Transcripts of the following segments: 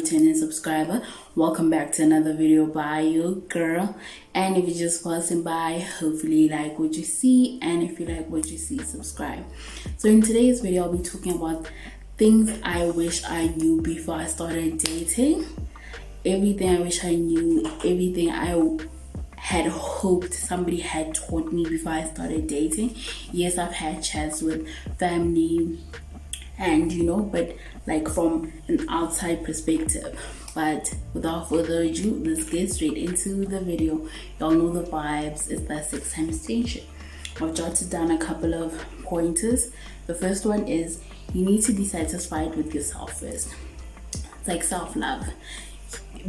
returning subscriber. Welcome back to another video by your girl. And if you're just passing by, hopefully you like what you see, and if you like what you see, subscribe. So in today's video, I'll be talking about things I wish I knew before I started dating. Everything I wish I knew, everything I had hoped somebody had taught me before I started dating. Yes, I've had chats with family and but like from an outside perspective. But without further ado, let's get straight into the video. Y'all know the vibes. It's that 6 times tension. I've jotted down a couple of pointers. The first one is you need to be satisfied with yourself first. It's like self-love.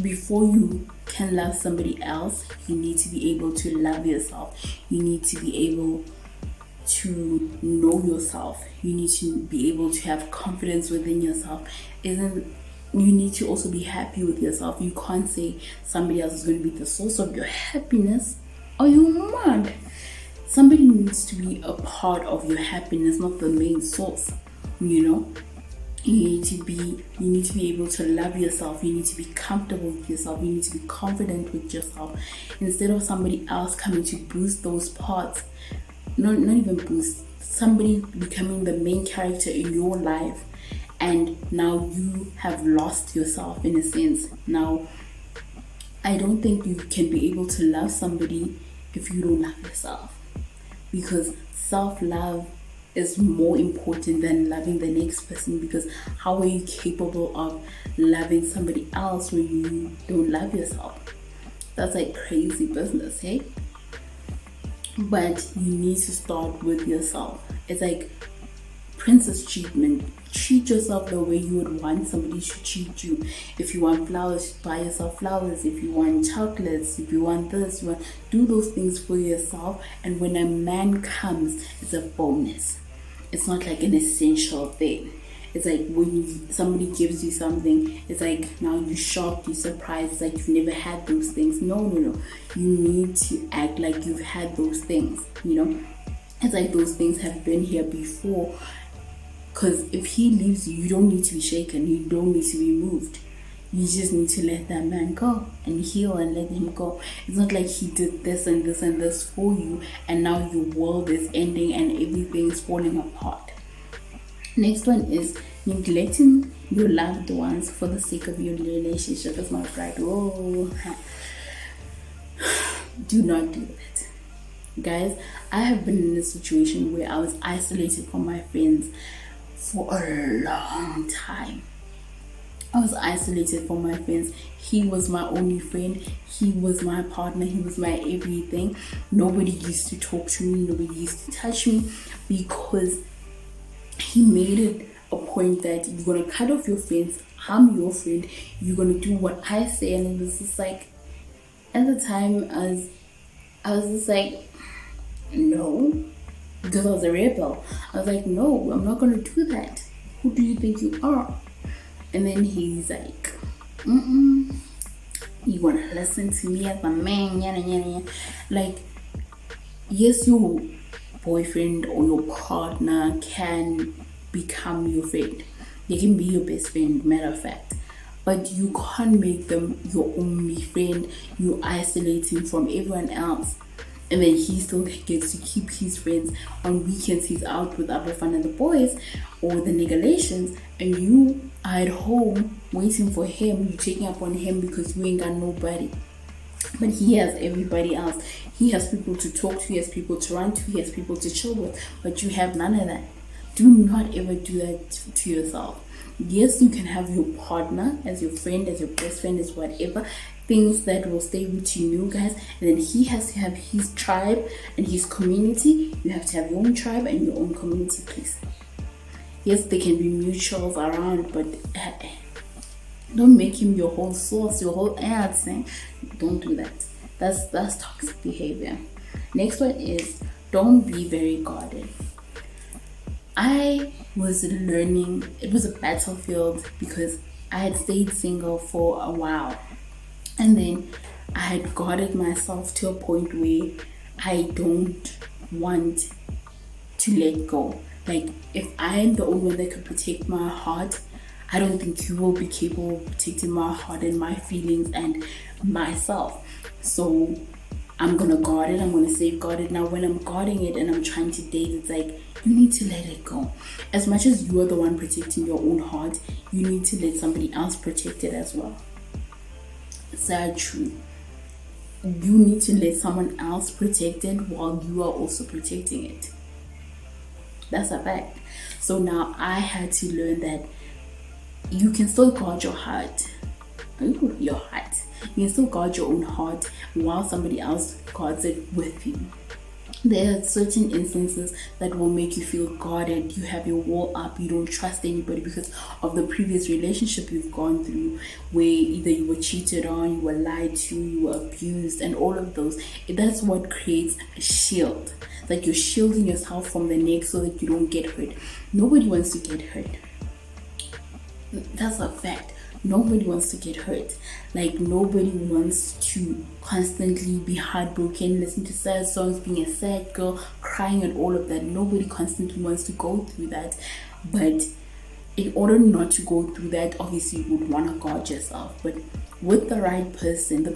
Before you can love somebody else, you need to be able to love yourself. You need to be able to know yourself. You need to be able to have confidence within yourself. You need to also be happy with yourself. You can't say somebody else is going to be the source of your happiness. Are you mad? Somebody needs to be a part of your happiness, not the main source. You need to be able to love yourself. You need to be comfortable with yourself. You need to be confident with yourself, instead of somebody else coming to boost those parts. Not even boost, somebody becoming the main character in your life, and now you have lost yourself in a sense. Now, I don't think you can be able to love somebody if you don't love yourself, because self-love is more important than loving the next person. Because how are you capable of loving somebody else when you don't love yourself? That's like crazy business, hey? But you need to start with yourself. It's like princess treatment. Treat yourself the way you would want somebody to treat you. If you want flowers, buy yourself flowers. If you want chocolates, if you want this, do those things for yourself. And when a man comes, it's a bonus. It's not like an essential thing. It's like when somebody gives you something, it's like now you're shocked, you're surprised, it's like you've never had those things. No. You need to act like you've had those things, It's like those things have been here before. Because if he leaves you, you don't need to be shaken. You don't need to be moved. You just need to let that man go and heal and let him go. It's not like he did this and this and this for you, and now your world is ending and everything is falling apart. Next one is neglecting your loved ones for the sake of your relationship. It's not right. Oh, do not do that. Guys, I have been in a situation where I was isolated from my friends for a long time. I was isolated from my friends. He was my only friend. He was my partner. He was my everything. Nobody used to talk to me. Nobody used to touch me, because he made it a point that you're going to cut off your friends. I'm your friend. You're going to do what I say. And it was just like, at the time, I was just like, no, because I was a rebel. I was like, no, I'm not going to do that. Who do you think you are? And then he's like, you want to listen to me as a man, yana, yana, yana. Like, yes, your boyfriend or your partner can become your friend. They can be your best friend, matter of fact. But you can't make them your only friend. You isolate him from everyone else. And then he still gets to keep his friends. On weekends, he's out with other fun and the boys or the negations, and you are at home waiting for him. You're checking up on him because you ain't got nobody. But he has everybody else. He has people to talk to. He has people to run to. He has people to chill with. But you have none of that. Do not ever do that to yourself. Yes, you can have your partner as your friend, as your best friend, as whatever. Things that will stay with you, guys. And then he has to have his tribe and his community. You have to have your own tribe and your own community, please. Yes, there can be mutuals around, but don't make him your whole source, your whole thing. Don't do that. That's toxic behavior. Next one is don't be very guarded. I was learning. It was a battlefield because I had stayed single for a while, and then I had guarded myself to a point where I don't want to let go. Like, if I am the only one that could protect my heart, I don't think you will be capable of protecting my heart and my feelings and myself. So I'm gonna guard it, I'm gonna safeguard it. Now when I'm guarding it and I'm trying to date, it's like, you need to let it go. As much as you are the one protecting your own heart, you need to let somebody else protect it as well. Sad truth. You need to let someone else protect it while you are also protecting it. That's a fact. So now I had to learn that you can still guard your heart. Ooh, your heart. You can still guard your own heart while somebody else guards it with you. There are certain instances that will make you feel guarded. You have your wall up. You don't trust anybody because of the previous relationship you've gone through, where either you were cheated on, you were lied to, you were abused, and all of those. That's what creates a shield. Like you're shielding yourself from the next so that you don't get hurt. Nobody wants to get hurt. That's a fact. Nobody wants to get hurt. Like nobody wants to constantly be heartbroken, listen to sad songs, being a sad girl, crying and all of that. Nobody constantly wants to go through that. But in order not to go through that, obviously you would want to guard yourself. But with the right person, the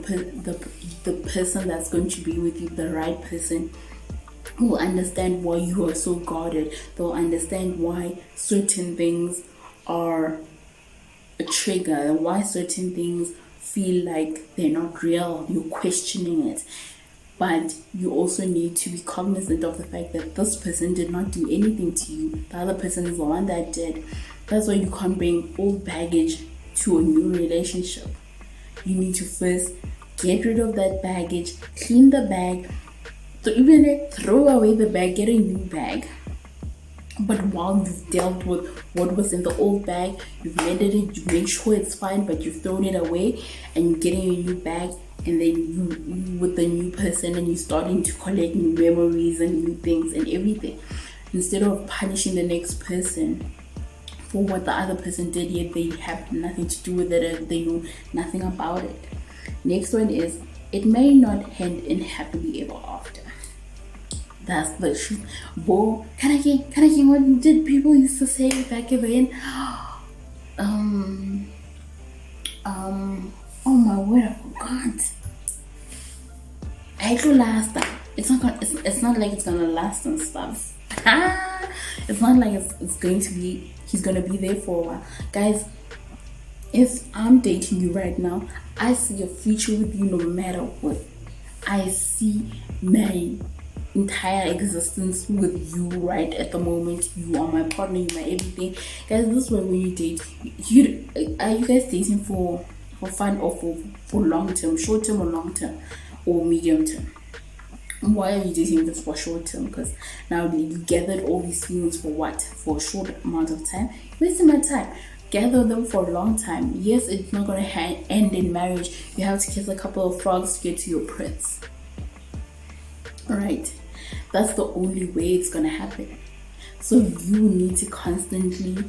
person that's going to be with you, the right person who will understand why you are so guarded. They'll understand why certain things are a trigger, why certain things feel like they're not real. You're questioning it. But you also need to be cognizant of the fact that this person did not do anything to you. The other person is the one that did. That's why you can't bring old baggage to a new relationship. You need to first get rid of that baggage, clean the bag. So even throw away the bag, get a new bag. But while you've dealt with what was in the old bag, you've mended it, you make sure it's fine, but you've thrown it away and you're getting a new bag, and then you with the new person and you're starting to collect new memories and new things and everything. Instead of punishing the next person for what the other person did, yet they have nothing to do with it and they know nothing about it. Next one is, it may not end in happily ever after. That's the truth. Boy, can I get what did people used to say back then? Oh my word, I forgot. It will last. It's not like it's gonna last and stuff. It's not like it's going to be, he's gonna be there for a while. Guys, if I'm dating you right now, I see a future with you no matter what. I see my entire existence with you right at the moment. You are my partner, you're my everything. Guys, this is when you date, are you guys dating for fun or for long term, short term or long term or medium term? Why are you dating this for short term? Because now you gathered all these feelings for what? For a short amount of time? Wasting my time. Gather them for a long time. Yes, it's not going to end in marriage. You have to kiss a couple of frogs to get to your prince. Alright, that's the only way it's gonna happen. So you need to constantly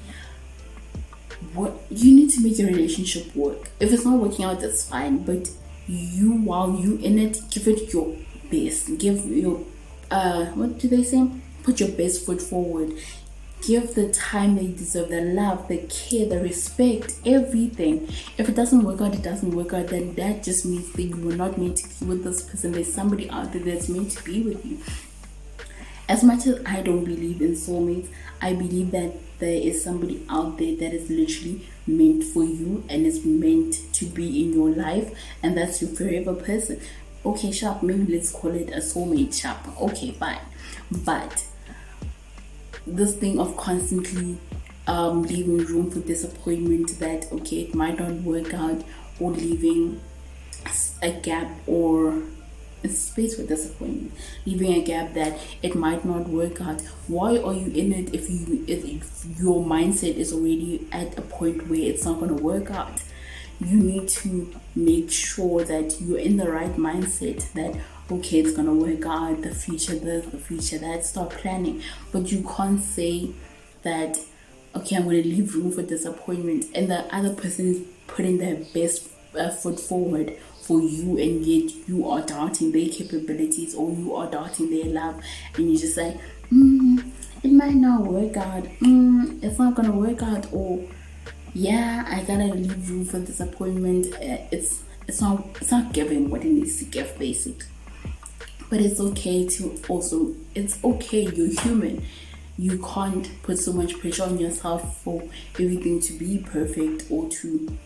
you need to make your relationship work. If it's not working out, that's fine, but you, while you in it, give it your best. Give your what do they say? Put your best foot forward. Give the time they deserve, the love, the care, the respect, everything. If it doesn't work out, it doesn't work out. Then that just means that you were not meant to be with this person. There's somebody out there that's meant to be with you. As much as I don't believe in soulmates, I believe that there is somebody out there that is literally meant for you and is meant to be in your life, and that's your forever person. Okay, sharp, maybe let's call it a soulmate, sharp. Okay, fine. But this thing of constantly leaving room for disappointment, that okay, it might not work out, or leaving a gap or a space for disappointment, leaving a gap that it might not work out. Why are you in it if your mindset is already at a point where it's not going to work out? You need to make sure that you're in the right mindset, that okay, it's gonna work out, the future this, the future that. Start planning. But you can't say that okay, I'm gonna leave room for disappointment, and the other person is putting their best foot forward for you, and yet you are doubting their capabilities, or you are doubting their love, and you just like it might not work out, it's not gonna work out, or Yeah, I gotta leave room for disappointment. It's not giving what it needs to give, basically. But it's okay to also, it's okay, you're human. You can't put so much pressure on yourself for everything to be perfect or to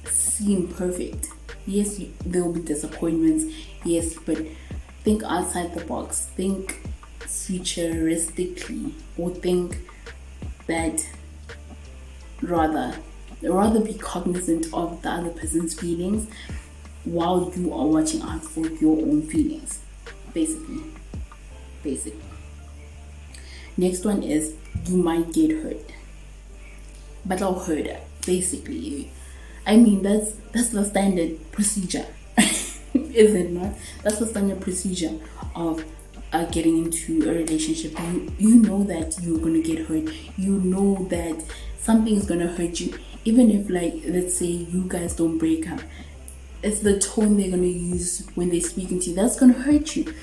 seem perfect. Yes, there will be disappointments, yes, but think outside the box, think futuristically, or think that rather be cognizant of the other person's feelings while you are watching out for your own feelings, basically. Next one is, you might get hurt, but I'll hurt her, basically. I mean, that's the standard procedure. Is it not? That's the standard procedure of getting into a relationship. You know that you're gonna get hurt. You know that something is gonna hurt you, even if, like, let's say you guys don't break up. It's the tone they're gonna use when they're speaking to you that's gonna hurt you.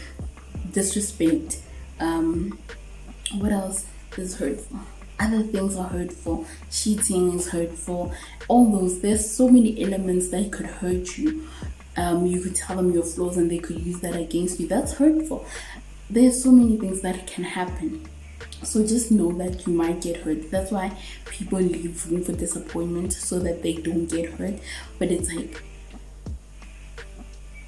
Disrespect. What else is hurtful? Other things are hurtful. Cheating is hurtful. All those. There's so many elements that could hurt you. You could tell them your flaws and they could use that against you. That's hurtful. There's so many things that can happen. So just know that you might get hurt. That's why people leave room for disappointment, so that they don't get hurt. But it's like,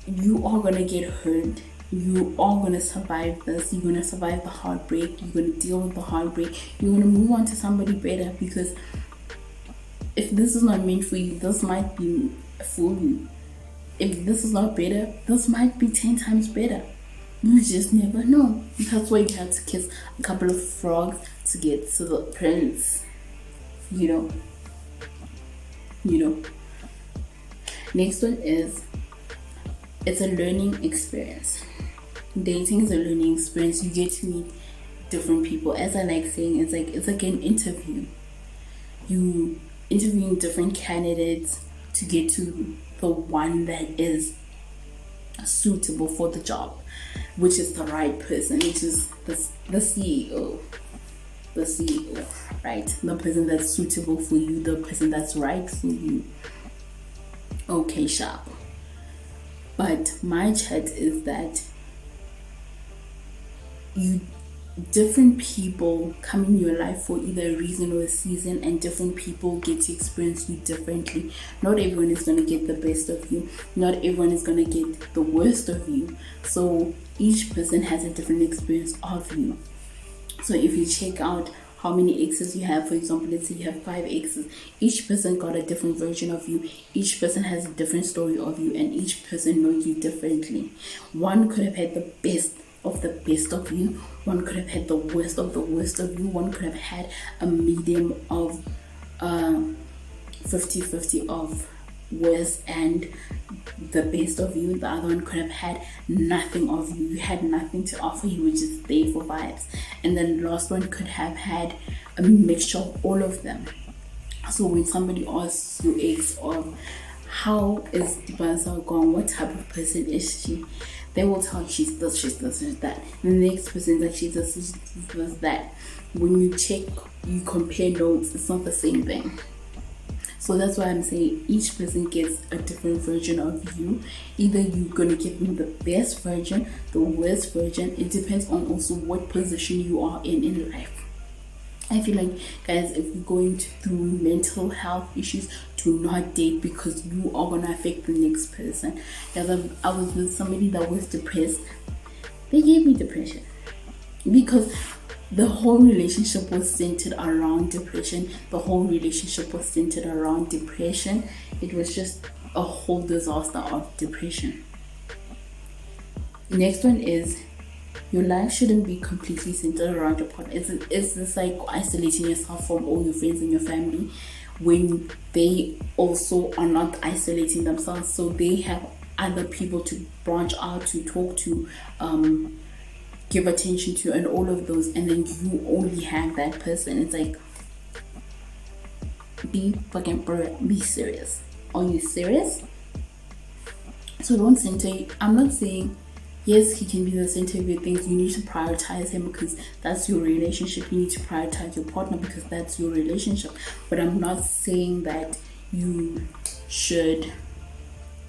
you are gonna get hurt. You are gonna survive this. You're gonna survive the heartbreak. You're gonna deal with the heartbreak. You're gonna move on to somebody better, because if this is not meant for you, this might be for you. If this is not better, this might be 10 times better. You just never know. That's why you have to kiss a couple of frogs to get to the prince. You know. Next one is, it's a learning experience. Dating is a learning experience. You get to meet different people. As I like saying, it's like an interview. You interviewing different candidates to get to the one that is suitable for the job, which is the right person, which is the CEO. The CEO, right? The person that's suitable for you, the person that's right for you. Okay, sharp. But my chat is that different people come in your life for either a reason or a season, and different people get to experience you differently. Not everyone is going to get the best of you. Not everyone is going to get the worst of you. So each person has a different experience of you. So if you check out how many exes you have, for example, let's say you have 5 exes, each person got a different version of you. Each person has a different story of you, and each person knows you differently. One could have had the best of the best of you. One could have had the worst of the worst of you. One could have had a medium of 50-50 of worst and the best of you. The other one could have had nothing of you. You had nothing to offer. You were just there for vibes. And then the last one could have had a mixture of all of them. So when somebody asks your ex of how is Dipsogwang, what type of person is she, they will tell you she's this, she's that. And the next person is like, she's this, she's that. When you check, you compare notes, it's not the same thing. So that's why I'm saying each person gets a different version of you. Either you're gonna give them the best version, the worst version. It depends on also what position you are in life. I feel like, guys, if you're going through mental health issues, do not date, because you are gonna affect the next person. Guys, I was with somebody that was depressed. They gave me depression because the whole relationship was centered around depression. The whole relationship was centered around depression. It was just a whole disaster of depression. Next one is, your life shouldn't be completely centered around your partner. It's just like isolating yourself from all your friends and your family when they also are not isolating themselves. So they have other people to branch out to, talk to, give attention to, and all of those, and then you only have that person. It's like, be serious. Are you serious? So don't center. I'm not saying Yes, he can be the center of your things. You need to prioritize him because that's your relationship. You need to prioritize your partner because that's your relationship. But I'm not saying that you should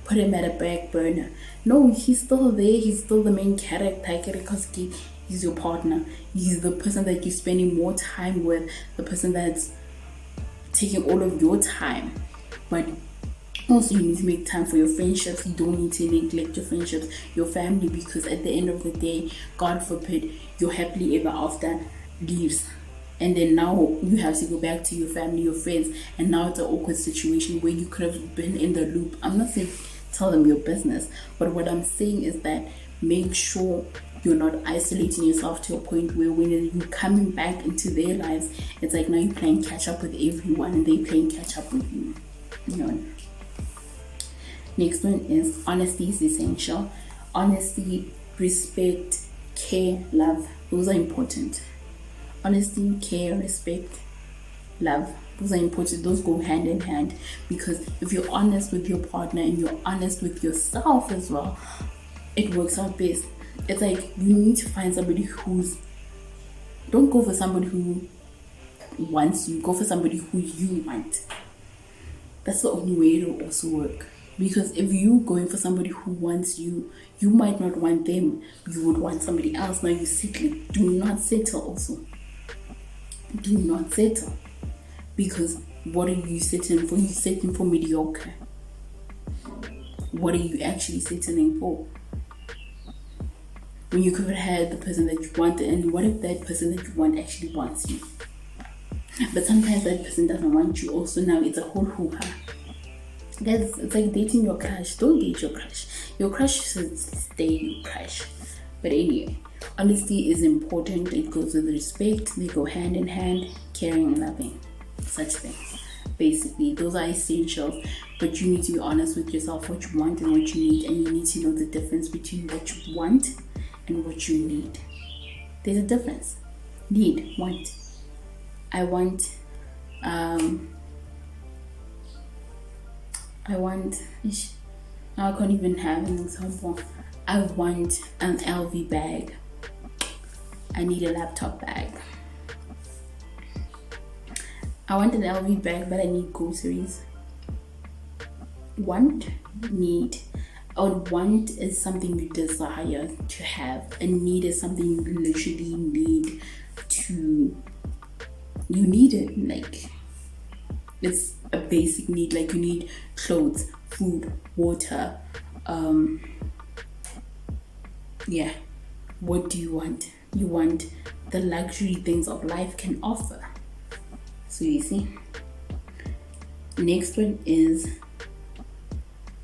put him at a back burner. No, he's still there. He's still the main character because he's your partner. He's the person that you're spending more time with, the person that's taking all of your time. But also, you need to make time for your friendships. You don't need to neglect your friendships, your family, because at the end of the day, God forbid, your happily ever after leaves. And then now you have to go back to your family, your friends, and now it's an awkward situation where you could have been in the loop. I'm not saying tell them your business, but what I'm saying is that make sure you're not isolating yourself to a point where when you're coming back into their lives, it's like now you're playing catch up with everyone and they're playing catch up with you. You know. Next one is honesty is essential. Honesty, respect, care, love. Those are important. Honesty, care, respect, love. Those are important. Those go hand in hand, because if you're honest with your partner and you're honest with yourself as well, it works out best. It's like you need to find somebody don't go for somebody who wants you, go for somebody who you want. That's the only way it'll also work. Because if you going for somebody who wants you, you might not want them. You would want somebody else. Now you settle. Do not settle also. Do not settle. Because what are you settling for? You're settling for mediocre. What are you actually settling for? When you could have had the person that you want, and what if that person that you want actually wants you? But sometimes that person doesn't want you also. Now it's a whole hoo-ha. Guys, it's like dating your crush. Don't date your crush. Your crush should stay your crush. But anyway, honesty is important. It goes with respect. They go hand in hand. Caring and loving. Such things. Basically, those are essentials. But you need to be honest with yourself, what you want and what you need. And you need to know the difference between what you want and what you need. There's a difference. Need, want. I want I can't even have an example. I want an LV bag. I need a laptop bag. I want an LV bag, but I need groceries. Want, need. A want is something you desire to have. A need is something you literally need to. You need it, like it's a basic need. Like you need clothes, food, water. Yeah. What do you want? You want the luxury things of life can offer. So you see. Next one is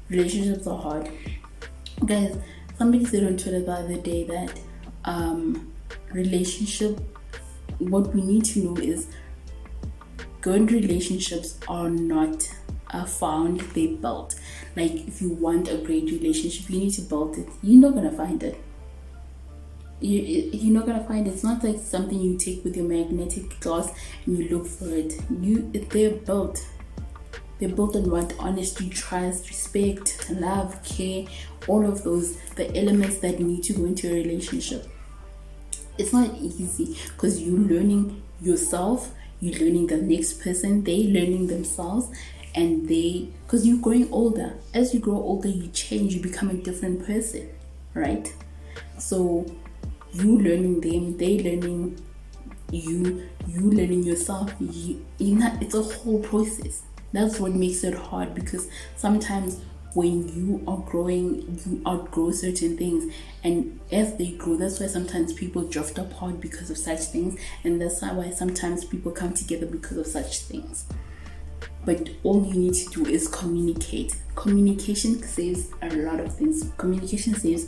relationships are hard. Guys, somebody said on Twitter the other day that what we need to know is good relationships are not found, they built. Like if you want a great relationship, you need to build it. You're not gonna find it. You're not gonna find it. It's not like something you take with your magnetic glass and you look for it. They're built. They're built on what? Honesty, trust, respect, love, care, all of those, the elements that need to go into a relationship. It's not easy because you're learning yourself, you're learning the next person, they learning themselves, and because you're growing older. As you grow older, you change, you become a different person, right? So you learning them, they learning you learning yourself. It's a whole process. That's what makes it hard, because sometimes when you are growing, you outgrow certain things, and as they grow, that's why sometimes people drift apart because of such things, and that's why sometimes people come together because of such things. But all you need to do is communicate. Communication saves a lot of things. Communication saves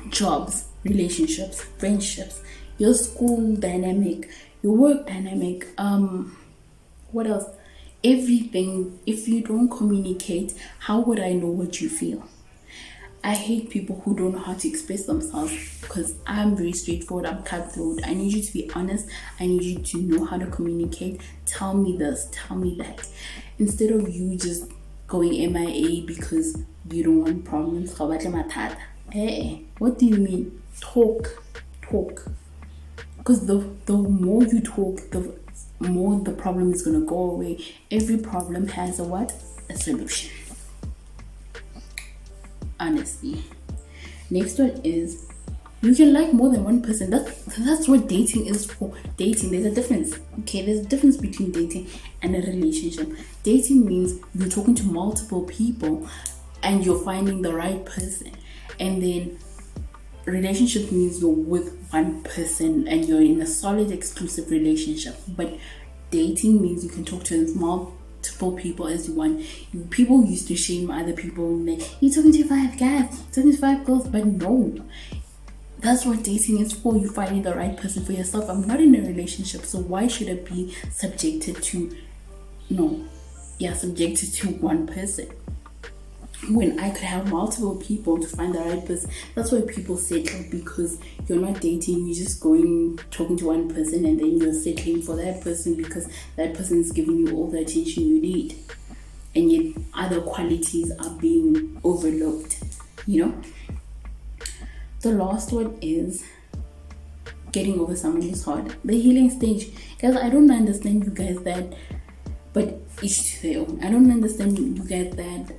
jobs, relationships, friendships, your school dynamic, your work dynamic, what else? Everything. If you don't communicate, how would I know what you feel? I hate people who don't know how to express themselves, because I'm very straightforward. I'm cutthroat. I need you to be honest. I need you to know how to communicate. Tell me this, tell me that, instead of you just going MIA because you don't want problems. Hey, what do you mean? Talk. Because the more you talk, the more the problem is gonna go away. Every problem has a what? A solution. Honestly. Next one is you can like more than one person. That's what dating is for. Dating, there's a difference. Okay, there's a difference between dating and a relationship. Dating means you're talking to multiple people and you're finding the right person. And then relationship means you're with one person and you're in a solid exclusive relationship. But dating means you can talk to multiple people as you want. People used to shame other people like, you're talking to 5 guys, you're talking to 5 girls, but no. That's what dating is for. You finding the right person for yourself. I'm not in a relationship, so why should I be subjected to one person when I could have multiple people to find the right person? That's why people settle, because you're not dating, you're just talking to one person, and then you're settling for that person because that person is giving you all the attention you need, and yet other qualities are being overlooked. The last one is getting over someone is hard. The healing stage. Guys, I don't understand you guys that, but each to their own. I don't understand you guys that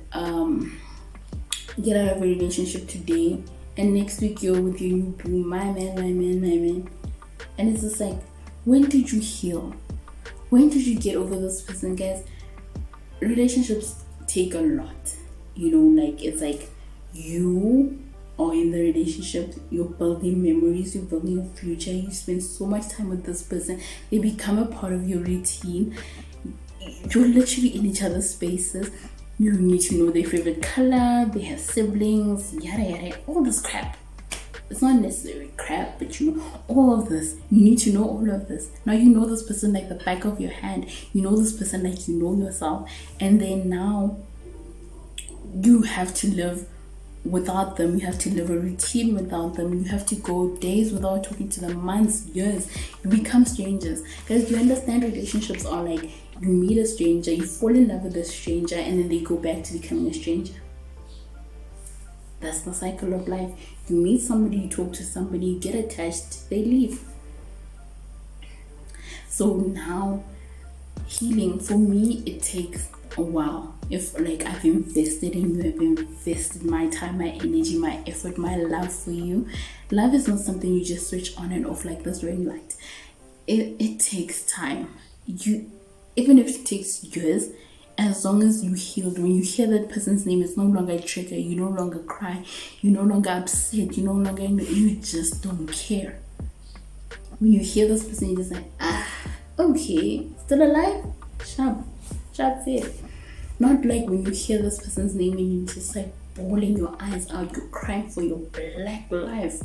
get out of a relationship today and next week you're with your new boo, my man. And it's just like, when did you heal? When did you get over this person? Guys, relationships take a lot. It's like you or in the relationship, you're building memories, you're building a future, you spend so much time with this person, they become a part of your routine, you're literally in each other's spaces, you need to know their favorite color, they have siblings, yada, all this crap. It's not necessarily crap, but all of this, you need to know all of this. Now you know this person like the back of your hand, you know this person like you know yourself, and then now you have to live without them, you have to live a routine without them, you have to go days without talking to them, months, years, you become strangers. Guys, you understand relationships are like, you meet a stranger, you fall in love with a stranger, and then they go back to becoming a stranger. That's the cycle of life. You meet somebody, you talk to somebody, you get attached, they leave. So now healing, for me, it takes a while. If I've invested in you, I've invested my time, my energy, my effort, my love for you. Love is not something you just switch on and off like this ring light. It takes time. Even if it takes years, as long as you healed, when you hear that person's name, it's no longer a trigger, you no longer cry, you no longer upset, you just don't care. When you hear this person, you're just like, okay, still alive? Sharp fit. Not like when you hear this person's name and you just like bawling your eyes out, you're crying for your black life.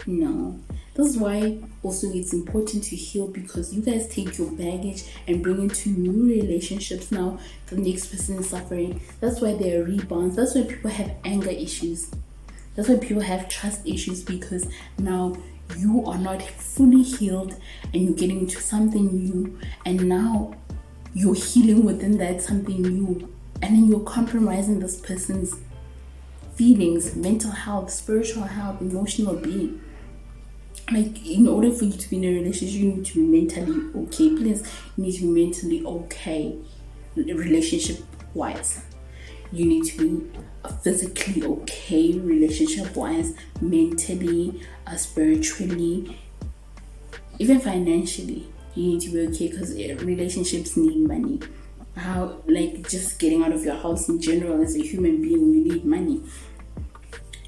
No. This is why also it's important to heal, because you guys take your baggage and bring it to new relationships. Now the next person is suffering. That's why there are rebounds. That's why people have anger issues. That's why people have trust issues, because now you are not fully healed and you're getting into something new, and now you're healing within that something new, and then you're compromising this person's feelings, mental health, spiritual health, emotional being. Like, in order for you to be in a relationship, you need to be mentally okay. Please, you need to be mentally okay, relationship wise. You need to be physically okay, relationship wise, mentally, spiritually, even financially. You need to be okay, because relationships need money. Just getting out of your house in general, as a human being, you need money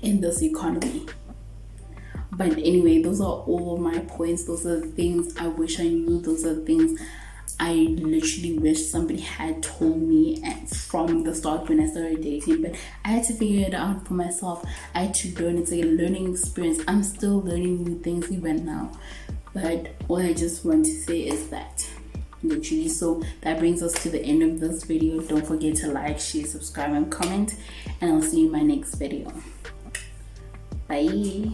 in this economy. But anyway, those are all my points. Those are the things I wish I knew. Those are the things I literally wish somebody had told me from the start when I started dating. But I had to figure it out for myself. I had to learn. It's like a learning experience. I'm still learning new things even now. But all I just want to say is that, literally. So that brings us to the end of this video. Don't forget to like, share, subscribe, and comment. And I'll see you in my next video. Bye.